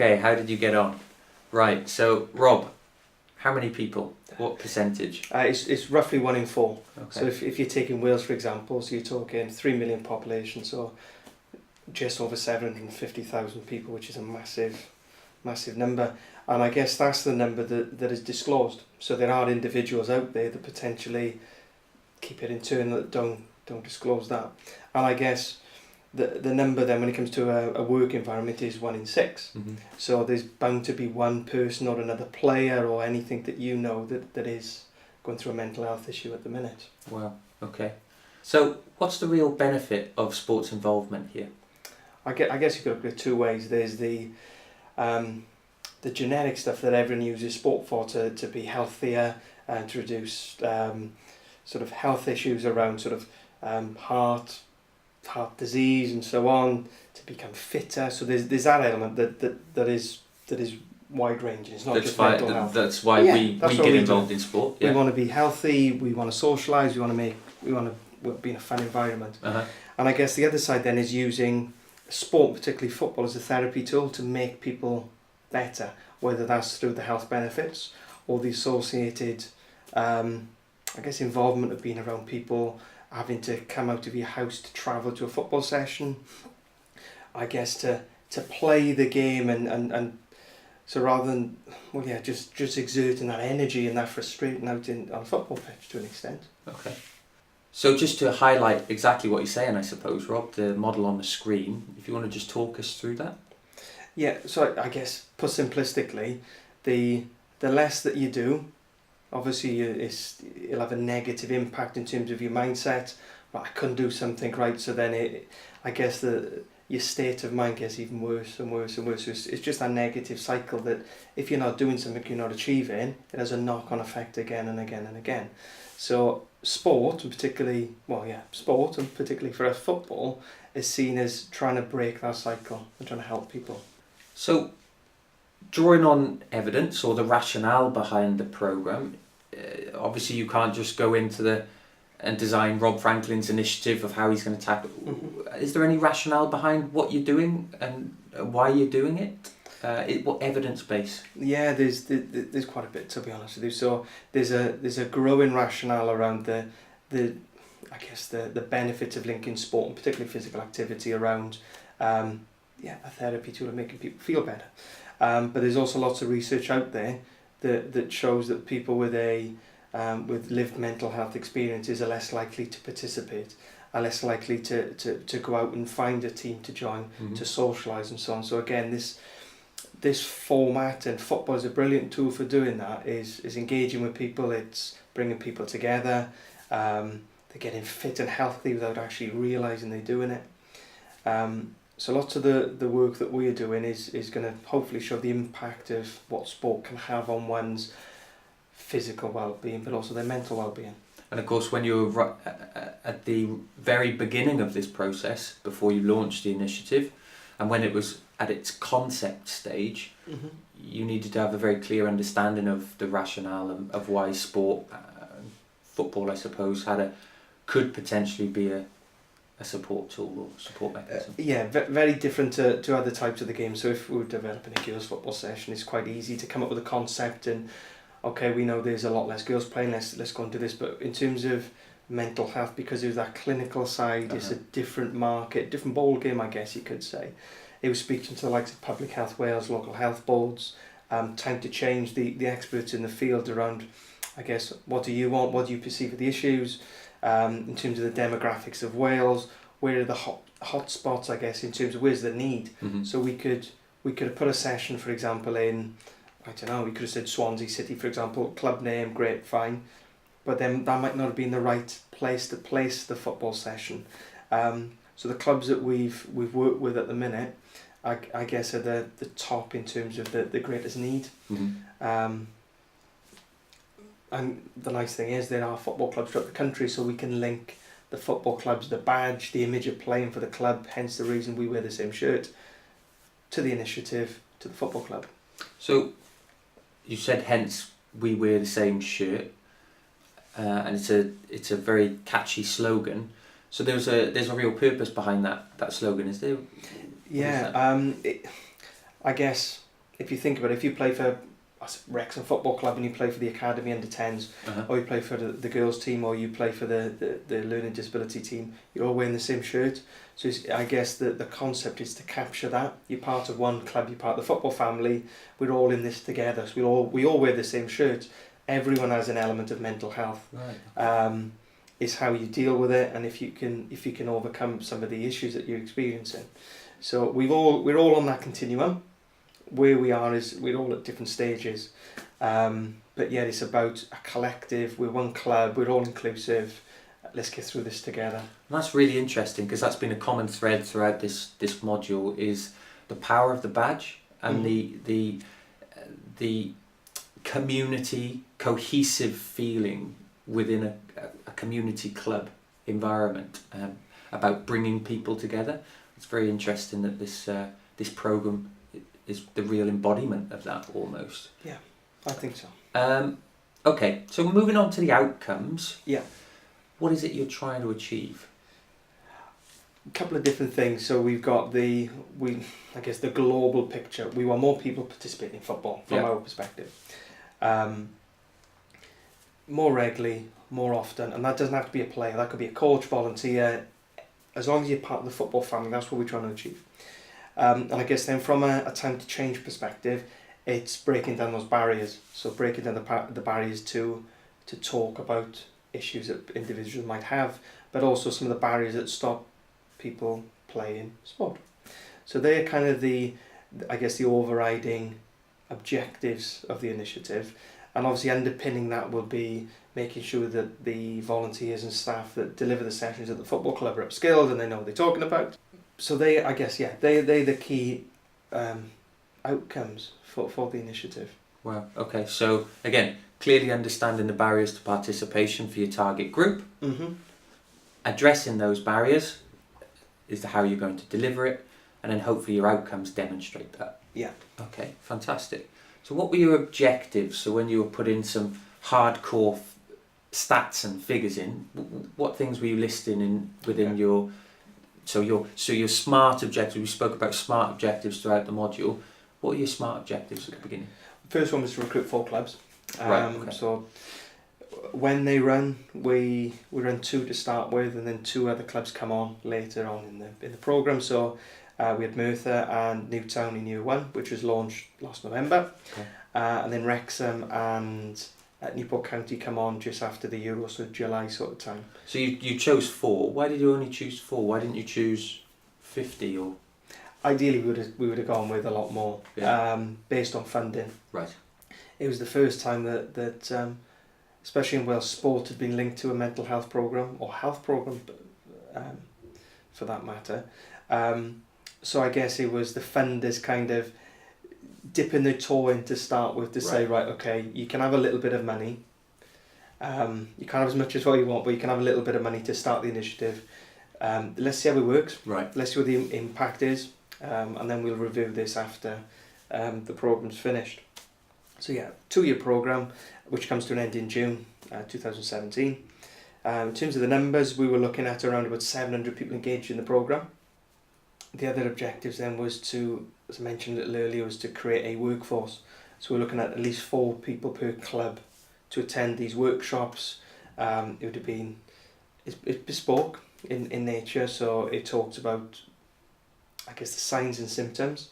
Okay, how did you get on? Right, so Rob, how many people? What percentage? It's roughly 1 in 4. Okay. So if you're taking Wales, for example, so you're talking 3 million population, so just over 750,000 people, which is a massive number. And I guess that's the number that is disclosed. So there are individuals out there that potentially keep it internal, that don't disclose that. And I guess the number then when it comes to a work environment is 1 in 6. Mm-hmm. So there's bound to be one person or another player or anything that you know that is going through a mental health issue at the minute. Wow, okay. So what's the real benefit of sports involvement here? I guess you could look at it 2 ways. There's the genetic stuff that everyone uses sport for, to be healthier and to reduce sort of health issues around sort of heart disease and so on, to become fitter. So there's that element that is wide ranging. It's not just mental health. That's why we get involved in sport. Yeah. We want to be healthy. We want to socialise. We want to be in a fun environment. Uh-huh. And I guess the other side then is using sport, particularly football, as a therapy tool to make people better, whether that's through the health benefits or the associated, involvement of being around people, having to come out of your house to travel to a football session, I guess to play the game and so rather than just exerting that energy and that frustration out on a football pitch to an extent. Okay. So just to highlight exactly what you're saying, I suppose, Rob, the model on the screen, if you want to just talk us through that. Yeah, so I guess put simplistically, the less that you do, obviously it'll have a negative impact in terms of your mindset. Well, I couldn't do something right, so then your state of mind gets even worse and worse and worse. So it's just a negative cycle that if you're not doing something you're not achieving, it has a knock-on effect again and again and again. So sport, and particularly for us, football, is seen as trying to break that cycle and trying to help people. So, drawing on evidence or the rationale behind the programme, obviously you can't just go into and design Rob Franklin's initiative of how he's going to tackle. Mm-hmm. Is there any rationale behind what you're doing and why you're doing it? What evidence base? Yeah, there's quite a bit, to be honest with you. So there's a growing rationale around the benefits of linking sport and particularly physical activity around a therapy tool of making people feel better. But there's also lots of research out there that shows that people with lived mental health experiences are less likely to participate, are less likely to go out and find a team to join, mm-hmm. to socialise and so on. So again, this format, and football is a brilliant tool for doing that, is engaging with people, it's bringing people together, they're getting fit and healthy without actually realising they're doing it. So lots of the work that we're doing is going to hopefully show the impact of what sport can have on one's physical well-being, but also their mental well-being. And of course, when you were at the very beginning of this process, before you launched the initiative, and when it was at its concept stage, mm-hmm. you needed to have a very clear understanding of the rationale of why sport, football, I suppose, could potentially be a support tool or support mechanism. Very different to other types of the game. So if we were developing a girls' football session, it's quite easy to come up with a concept and, okay, we know there's a lot less girls playing, let's go and do this. But in terms of mental health, because there's that clinical side, uh-huh. It's a different market, different ball game, I guess you could say. It was speaking to the likes of Public Health Wales, local health boards, time to change, the experts in the field around, I guess, what do you want, what do you perceive are the issues, in terms of the demographics of Wales, where are the hot spots, I guess, in terms of where's the need. Mm-hmm. So we could have put a session, for example, in, I don't know, we could have said Swansea City, for example, club name, great, fine, but then that might not have been the right place to place the football session. So the clubs that we've worked with at the minute, I guess, are the top in terms of the greatest need. Mm-hmm. And the nice thing is there are football clubs throughout the country, so we can link the football clubs, the badge, the image of playing for the club, hence the reason we wear the same shirt, to the initiative, to the football club. So you said hence we wear the same shirt, and it's a very catchy slogan. So there's a real purpose behind that slogan, is there? Yeah, I guess if you think about it, if you play for Wrexham Football Club and you play for the academy under 10s, or you play for the girls team, or you play for the learning disability team, you're all wearing the same shirt. So I guess the concept is to capture that. You're part of one club, you're part of the football family, we're all in this together, so we all wear the same shirt. Everyone has an element of mental health. Right. It's how you deal with it, and if you can overcome some of the issues that you're experiencing. So we're all on that continuum. Where we are is we're all at different stages, but yeah, it's about a collective. We're one club. We're all inclusive. Let's get through this together. And that's really interesting, because that's been a common thread throughout this module, is the power of the badge and the community cohesive feeling within a community club environment, about bringing people together. It's very interesting that this program is the real embodiment of that, almost. Yeah, I think so. Okay, so moving on to the outcomes. Yeah. What is it you're trying to achieve? A couple of different things. So we've got the global picture. We want more people participating in football from our perspective. More regularly, more often, and that doesn't have to be a player. That could be a coach, volunteer. As long as you're part of the football family, that's what we're trying to achieve. And I guess then from a time to change perspective, it's breaking down those barriers. So breaking down the barriers to talk about issues that individuals might have, but also some of the barriers that stop people playing sport. So they're kind of the overriding objectives of the initiative. And obviously underpinning that will be making sure that the volunteers and staff that deliver the sessions at the football club are upskilled and they know what they're talking about. So they're the key outcomes for the initiative. Wow, okay, so again, clearly understanding the barriers to participation for your target group, addressing those barriers is how you're going to deliver it, and then hopefully your outcomes demonstrate that. Yeah. Okay, fantastic. So what were your objectives? So when you were putting some hardcore stats and figures in, what things were you listing within your SMART objectives? We spoke about SMART objectives throughout the module. What were your SMART objectives at the beginning? The first one was to recruit 4 clubs. Right, okay. So when they run, we run 2 to start with, and then 2 other clubs come on later on in the programme. So we had Merthyr and Newtown in year 1, which was launched last November. Okay. And then Wrexham and Newport County come on just after the Euro, so July sort of time. So you chose 4. Why did you only choose 4? Why didn't you choose 50 or? Ideally, we would have gone with a lot more, based on funding. Right. It was the first time that especially in Wales, sport had been linked to a mental health programme, or health programme, for that matter. So I guess it was the funders kind of dipping their toe in to start with, to say, right, okay, you can have a little bit of money. You can't have as much as what you want, but you can have a little bit of money to start the initiative. Let's see how it works. Right. Let's see what the impact is, and then we'll review this after the programme's finished. So yeah, 2-year programme, which comes to an end in June 2017. In terms of the numbers, we were looking at around about 700 people engaged in the programme. The other objectives then was to, as I mentioned a little earlier, was to create a workforce. So we're looking at least 4 people per club to attend these workshops. It would have been, it's bespoke in nature, so it talks about, I guess, the signs and symptoms,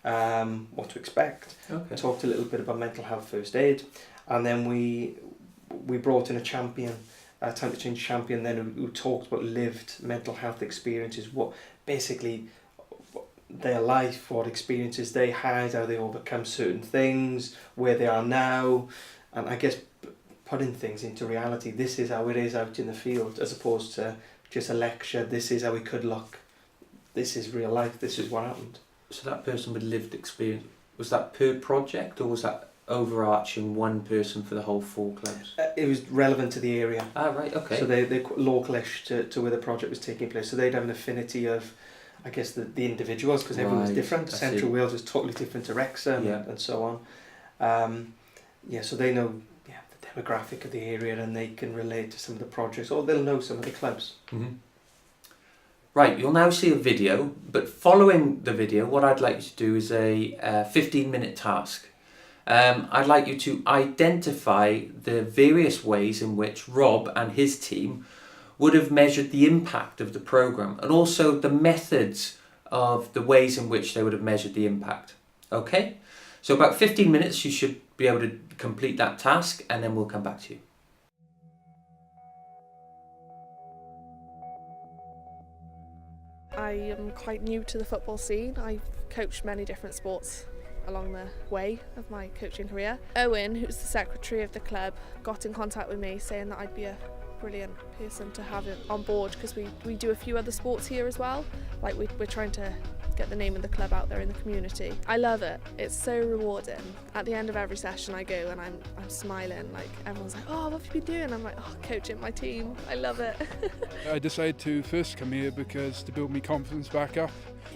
what to expect. Okay. Talked a little bit about mental health first aid, and then we brought in a champion, a time to change champion, then who talked about lived mental health experiences, what basically their life, what experiences they had, how they overcome certain things, where they are now, and I guess putting things into reality. This is how it is out in the field, as opposed to just a lecture. This is how it could look. This is real life. This is what happened. So that person with lived experience, was that per project, or was that overarching one person for the whole 4 clubs? It was relevant to the area. Ah, right, okay. So they're localish to where the project was taking place. So they'd have an affinity of, I guess, the individuals, because everyone was different. Central Wales was totally different to Wrexham, and so on. So they know the demographic of the area, and they can relate to some of the projects, or they'll know some of the clubs. Mm-hmm. Right, you'll now see a video, but following the video, what I'd like you to do is a 15-minute task. I'd like you to identify the various ways in which Rob and his team would have measured the impact of the programme, and also the methods of the ways in which they would have measured the impact. Okay? So about 15 minutes you should be able to complete that task, and then we'll come back to you. I am quite new to the football scene. I've coached many different sports along the way of my coaching career. Owen, who's the secretary of the club, got in contact with me saying that I'd be a brilliant person to have it on board, because we do a few other sports here as well. Like we're trying to get the name of the club out there in the community. I love it. It's so rewarding. At the end of every session I go and I'm smiling. Like everyone's like, oh, what have you been doing? I'm like, oh, coaching my team. I love it. I decided to first come here because to build my confidence back up.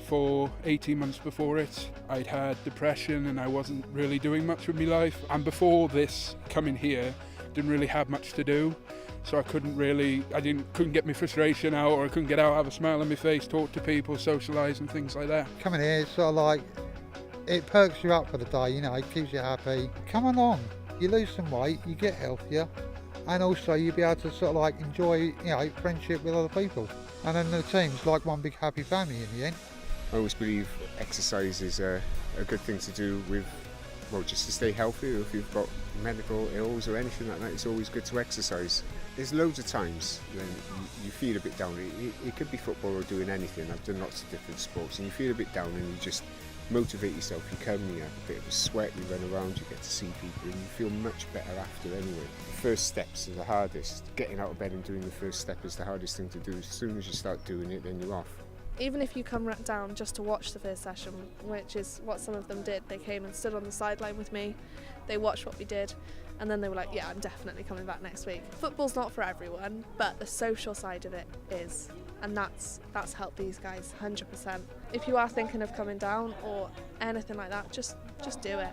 For 18 months before it, I'd had depression and I wasn't really doing much with my life. And before this, coming here, didn't really have much to do. So I couldn't get my frustration out, or I couldn't get out, have a smile on my face, talk to people, socialise and things like that. Coming here, it's sort of like, it perks you up for the day, you know, it keeps you happy. Come along, you lose some weight, you get healthier, and also you'll be able to sort of like enjoy, you know, friendship with other people. And then the team's like one big happy family in the end. I always believe exercise is a good thing to do with, well, just to stay healthy. Or if you've got medical ills or anything like that, it's always good to exercise. There's loads of times when you feel a bit down. It could be football or doing anything. I've done lots of different sports, and you feel a bit down and you just motivate yourself. You come, you have a bit of a sweat, you run around, you get to see people, and you feel much better after anyway. The first steps are the hardest. Getting out of bed and doing the first step is the hardest thing to do. As soon as you start doing it, then you're off. Even if you come down just to watch the first session, which is what some of them did, they came and stood on the sideline with me, they watched what we did, and then they were like, yeah, I'm definitely coming back next week. Football's not for everyone, but the social side of it is, and that's helped these guys 100%. If you are thinking of coming down or anything like that, just do it.